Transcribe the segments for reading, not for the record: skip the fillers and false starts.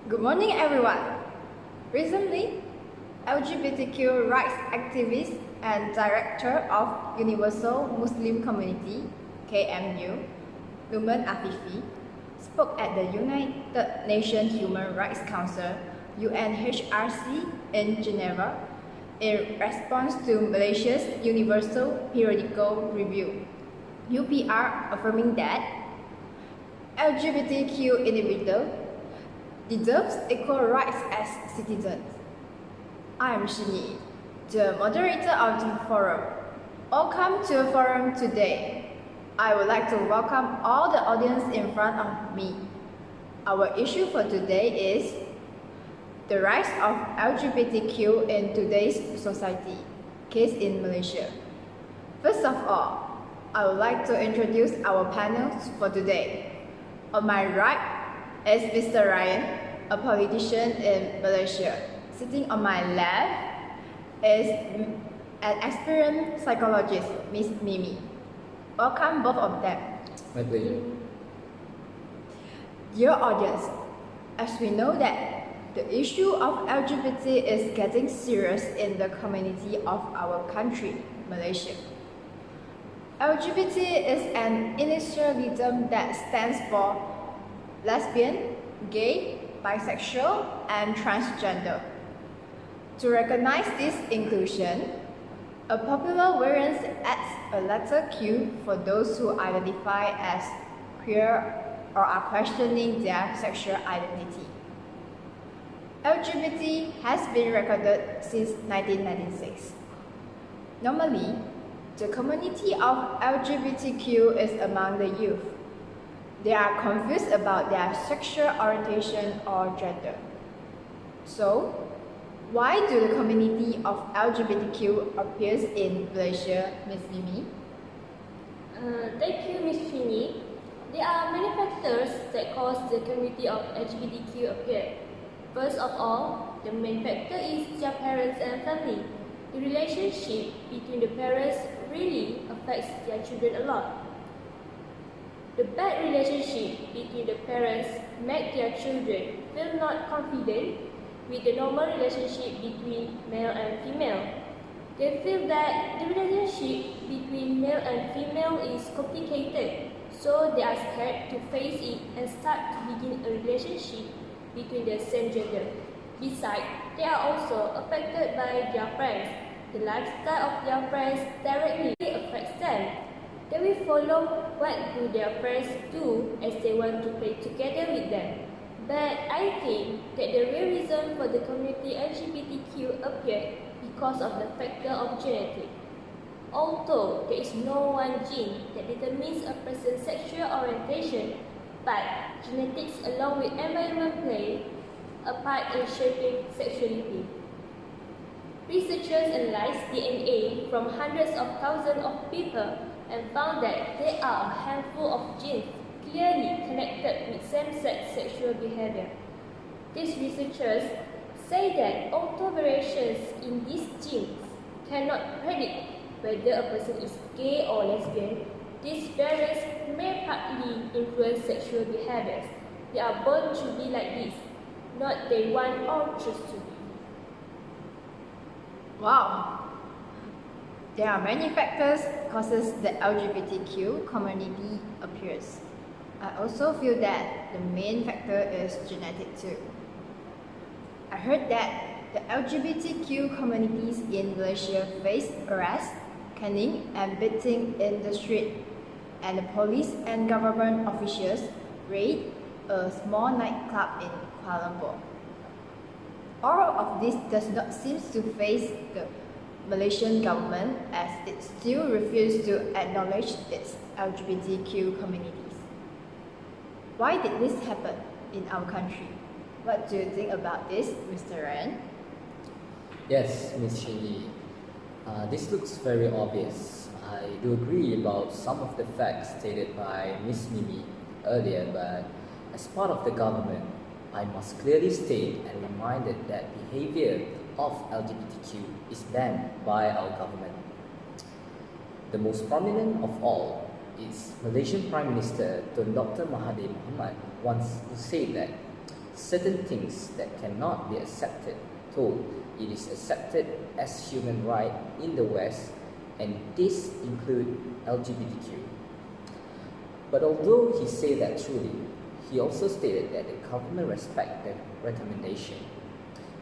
Good morning, everyone. Recently, LGBTQ rights activist and director of Universal Muslim Community (KMU), Lumen Afifi, spoke at the United Nations Human Rights Council (UNHRC) in Geneva in response to Malaysia's Universal Periodical Review (UPR), affirming that LGBTQ individuals deserves equal rights as citizens. I am Shinyi, the moderator of the forum. Welcome to the forum today. I would like to welcome all the audience in front of me. Our issue for today is the rise of LGBTQ in today's society, case in Malaysia. First of all, I would like to introduce our panels for today. On my right is Mr. Ryan, a politician in Malaysia. Sitting on my left is an experienced psychologist, Miss Mimi. Welcome both of them. My pleasure. Dear audience, as we know that the issue of LGBT is getting serious in the community of our country, Malaysia. LGBT is an initialism that stands for lesbian, gay, bisexual, and transgender. To recognize this inclusion, a popular variant adds a letter Q for those who identify as queer or are questioning their sexual identity. LGBT has been recorded since 1996. Normally, the community of LGBTQ is among the youth. They are confused about their sexual orientation or gender. So, why do the community of LGBTQ appears in Malaysia, Ms. Mimi? Thank you, Ms. Fini. There are many factors that cause the community of LGBTQ appear. First of all, the main factor is their parents and family. The relationship between the parents really affects their children a lot. The bad relationship between the parents make their children feel not confident with the normal relationship between male and female. They feel that the relationship between male and female is complicated, so they are scared to face it and start to begin a relationship between the same gender. Besides, they are also affected by their friends. The lifestyle of their friends directly affects them. They will follow what do their friends do as they want to play together with them. But I think that the real reason for the community LGBTQ appeared because of the factor of genetics. Although there is no one gene that determines a person's sexual orientation, but genetics along with environment play a part in shaping sexuality. Researchers analyzed DNA from hundreds of thousands of people and found that there are a handful of genes clearly connected with same-sex sexual behavior. These researchers say that although variations in these genes cannot predict whether a person is gay or lesbian, these variants may partly influence sexual behaviors. They are born to be like this, not they want or choose to be. Wow! There are many factors causes the LGBTQ community appears. I also feel that the main factor is genetic too. I heard that the LGBTQ communities in Malaysia face arrest, caning, and beating in the street, and the police and government officials raid a small nightclub in Kuala Lumpur. All of this does not seem to face the Malaysian government as it still refuses to acknowledge its LGBTQ communities. Why did this happen in our country? What do you think about this, Mr. Ryan? Yes, Ms. Shinji. This looks very obvious. I do agree about some of the facts stated by Ms. Mimi earlier, but as part of the government, I must clearly state and reminded that behavior of LGBTQ is banned by our government. The most prominent of all is Malaysian Prime Minister Tun Dr. Mahathir Mohamad once said that certain things that cannot be accepted, though it is accepted as human right in the West, and this include LGBTQ. But although he said that truly, he also stated that the government respect the recommendation.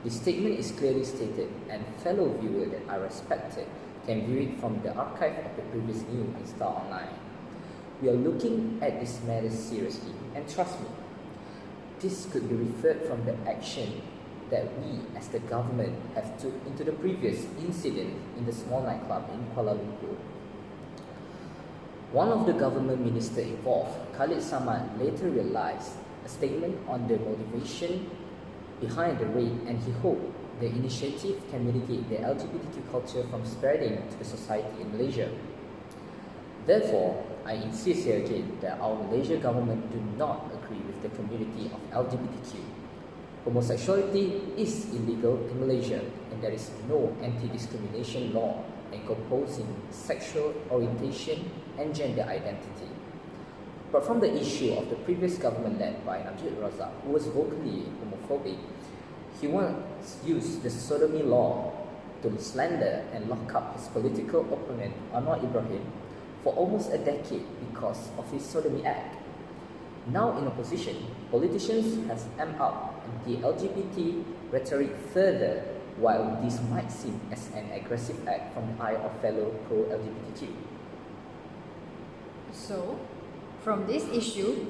The statement is clearly stated, and fellow viewers that are respected can view it from the archive of the previous news installed online. We are looking at this matter seriously, and trust me, this could be referred from the action that we as the government have took into the previous incident in the small nightclub in Kuala Lumpur. One of the government ministers involved, Khalid Samad, later realized a statement on the motivation behind the raid, and he hoped the initiative can mitigate the LGBTQ culture from spreading to the society in Malaysia. Therefore, I insist here again that our Malaysian government do not agree with the community of LGBTQ. Homosexuality is illegal in Malaysia, and there is no anti-discrimination law encompassing sexual orientation and gender identity. But from the issue of the previous government led by Najib Razak, who was vocally homophobic, he once used the sodomy law to slander and lock up his political opponent Anwar Ibrahim for almost a decade because of his sodomy act. Now in opposition, politicians have amped up the LGBT rhetoric further, while this might seem as an aggressive act from the eye of fellow pro-LGBTQ. So, from this issue,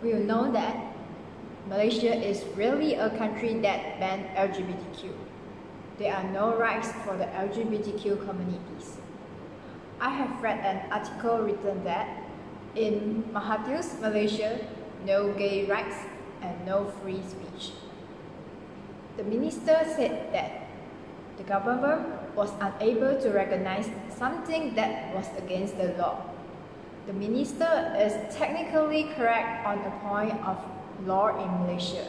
we will know that Malaysia is really a country that bans LGBTQ. There are no rights for the LGBTQ communities. I have read an article written that in Mahathir's Malaysia, no gay rights and no free speech. The minister said that the government was unable to recognize something that was against the law. The minister is technically correct on the point of law in Malaysia.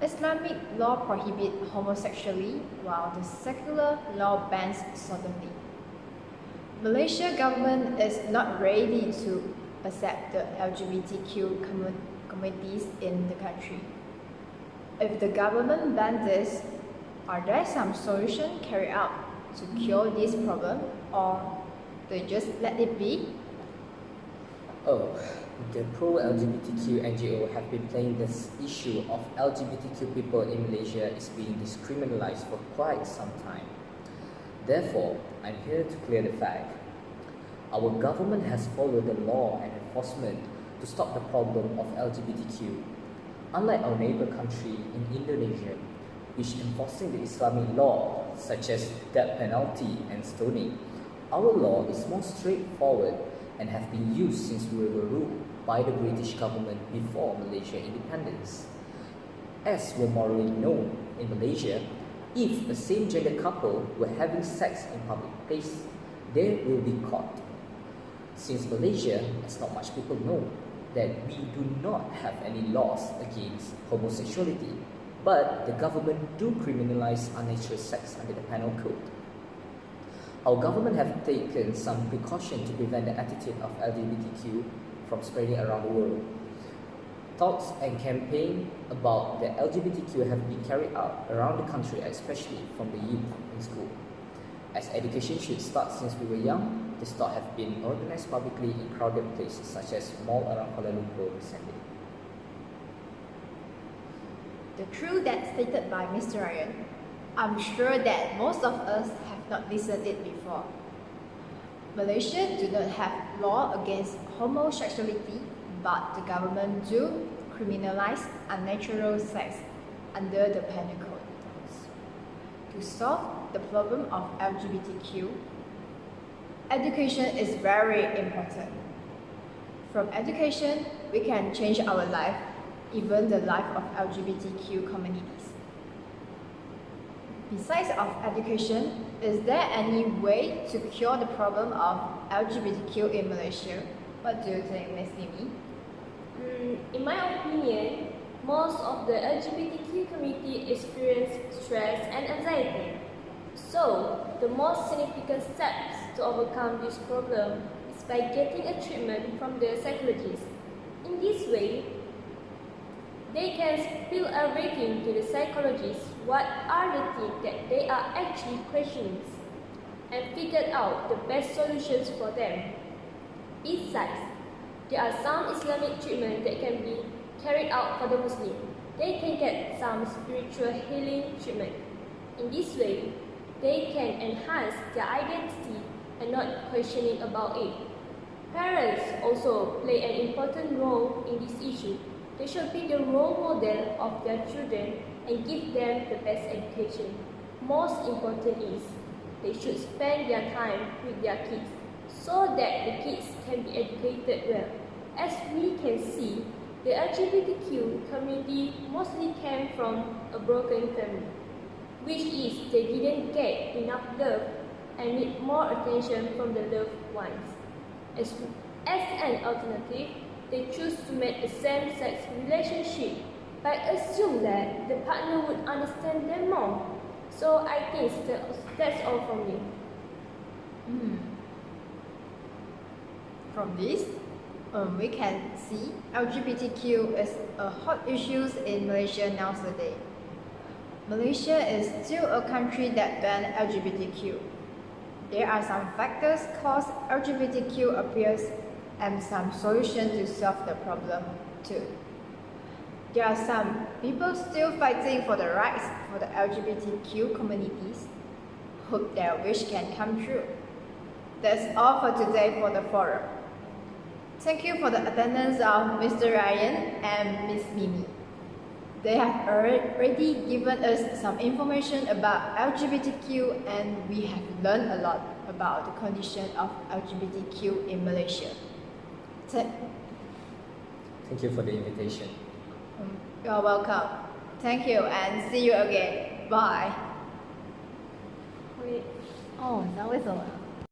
Islamic law prohibits homosexuality, while the secular law bans sodomy. Malaysia government is not ready to accept the LGBTQ communities in the country. If the government bans this, are there some solution carried out to cure this problem, or they just let it be? Oh, the pro-LGBTQ NGO have been playing this issue of LGBTQ people in Malaysia is being discriminalized for quite some time. Therefore, I'm here to clear the fact. Our government has followed the law and enforcement to stop the problem of LGBTQ. Unlike our neighbor country in Indonesia, which enforcing the Islamic law such as death penalty and stoning, our law is more straightforward and have been used since we were ruled by the British government before Malaysia independence. As were morally known in Malaysia, if a same-gender couple were having sex in public place, they will be caught. Since Malaysia, as not much people know, that we do not have any laws against homosexuality, but the government do criminalize unnatural sex under the penal code. Our government have taken some precaution to prevent the attitude of LGBTQ from spreading around the world. Talks and campaigns about the LGBTQ have been carried out around the country, especially from the youth in school. As education should start since we were young, this talk have been organized publicly in crowded places such as mall around Kuala Lumpur recently. The truth that stated by Mr. Ryan, I'm sure that most of us have not listened it before. Malaysia do not have law against homosexuality, but the government do criminalize unnatural sex under the penal code. To solve the problem of LGBTQ, education is very important. From education, we can change our life, even the life of LGBTQ communities. Besides of education, is there any way to cure the problem of LGBTQ in Malaysia? What do you think, Ms. Mimi? In my opinion, most of the LGBTQ community experience stress and anxiety. So, the most significant steps to overcome this problem is by getting a treatment from the psychologist. In this way, They can spill everything to the psychologists what are the things that they are actually questioning and figure out the best solutions for them. Besides, there are some Islamic treatment that can be carried out for the Muslim. They can get some spiritual healing treatment. In this way, they can enhance their identity and not questioning about it. Parents also play an important role in this issue. They should be the role model of their children and give them the best education. Most important is, they should spend their time with their kids so that the kids can be educated well. As we can see, the LGBTQ community mostly came from a broken family, which is they didn't get enough love and need more attention from the loved ones. As an alternative, they choose to make a same-sex relationship by assuming that the partner would understand them more. So I think that's all from me. From this, we can see LGBTQ is a hot issue in Malaysia nowadays. Malaysia is still a country that bans LGBTQ. There are some factors cause LGBTQ appears and some solutions to solve the problem too. There are some people still fighting for the rights for the LGBTQ communities. Hope their wish can come true. That's all for today for the forum. Thank you for the attendance of Mr. Ryan and Miss Mimi. They have already given us some information about LGBTQ and we have learned a lot about the condition of LGBTQ in Malaysia. Thank you for the invitation. You're welcome. Thank you and see you again. Bye. 会。哦，你知道为什么？